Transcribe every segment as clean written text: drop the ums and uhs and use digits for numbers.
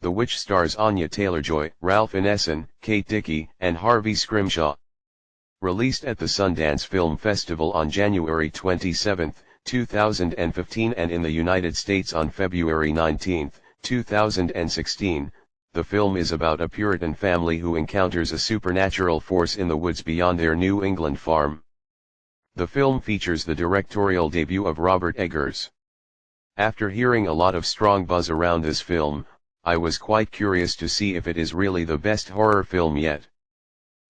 The Witch stars Anya Taylor-Joy, Ralph Ineson, Kate Dickie, and Harvey Scrimshaw. Released at the Sundance Film Festival on January 27, 2015 and in the United States on February 19, 2016, the film is about a Puritan family who encounters a supernatural force in the woods beyond their New England farm. The film features the directorial debut of Robert Eggers. After hearing a lot of strong buzz around this film, I was quite curious to see if it is really the best horror film yet.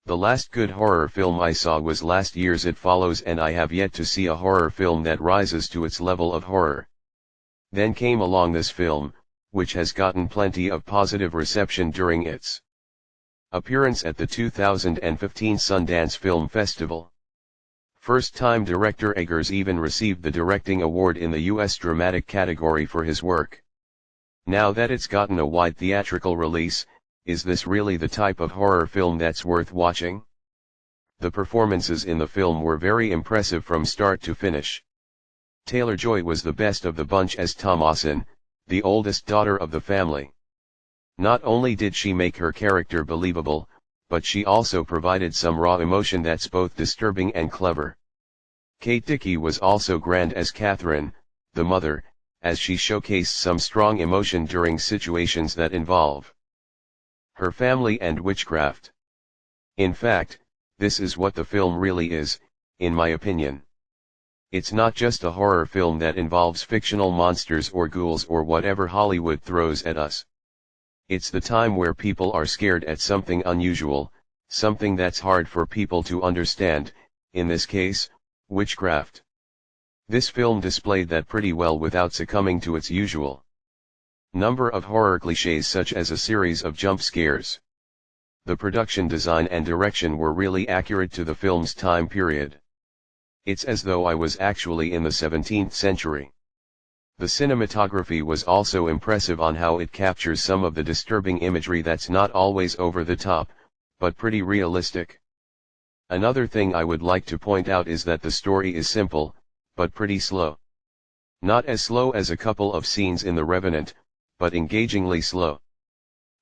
The last good horror film I saw was last year's It Follows, and I have yet to see a horror film that rises to its level of horror. Then came along this film, which has gotten plenty of positive reception during its appearance at the 2015 Sundance Film Festival. First-time director Eggers even received the Directing Award in the U.S. Dramatic category for his work. Now that it's gotten a wide theatrical release, is this really the type of horror film that's worth watching? The performances in the film were very impressive from start to finish. Taylor-Joy was the best of the bunch as Thomasin, the oldest daughter of the family. Not only did she make her character believable, but she also provided some raw emotion that's both disturbing and clever. Kate Dickie was also grand as Catherine, the mother, as she showcased some strong emotion during situations that involve her family and witchcraft. In fact, this is what the film really is, in my opinion. It's not just a horror film that involves fictional monsters or ghouls or whatever Hollywood throws at us. It's the time where people are scared at something unusual, something that's hard for people to understand, in this case, witchcraft. This film displayed that pretty well without succumbing to its usual number of horror cliches such as a series of jump scares. The production design and direction were really accurate to the film's time period. It's as though I was actually in the 17th century. The cinematography was also impressive on how it captures some of the disturbing imagery that's not always over the top, but pretty realistic. Another thing I would like to point out is that the story is simple, but pretty slow. Not as slow as a couple of scenes in The Revenant, but engagingly slow.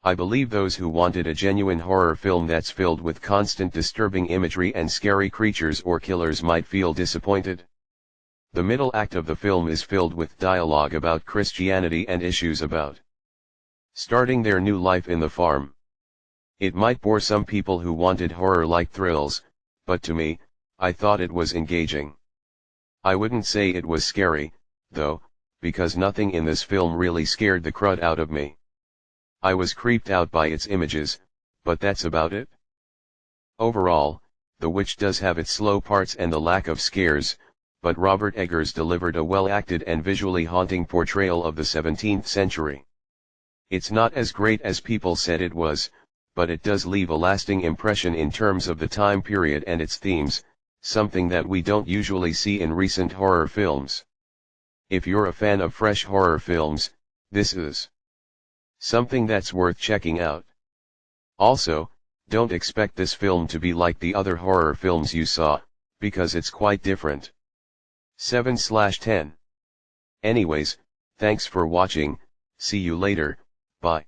I believe those who wanted a genuine horror film that's filled with constant disturbing imagery and scary creatures or killers might feel disappointed. The middle act of the film is filled with dialogue about Christianity and issues about starting their new life in the farm. It might bore some people who wanted horror-like thrills, but to me, I thought it was engaging. I wouldn't say it was scary, though, because nothing in this film really scared the crud out of me. I was creeped out by its images, but that's about it. Overall, The Witch does have its slow parts and the lack of scares, but Robert Eggers delivered a well-acted and visually haunting portrayal of the 17th century. It's not as great as people said it was, but it does leave a lasting impression in terms of the time period and its themes, something that we don't usually see in recent horror films. If you're a fan of fresh horror films, this is something that's worth checking out. Also, don't expect this film to be like the other horror films you saw, because it's quite different. 7/10. Anyways, thanks for watching, see you later, bye.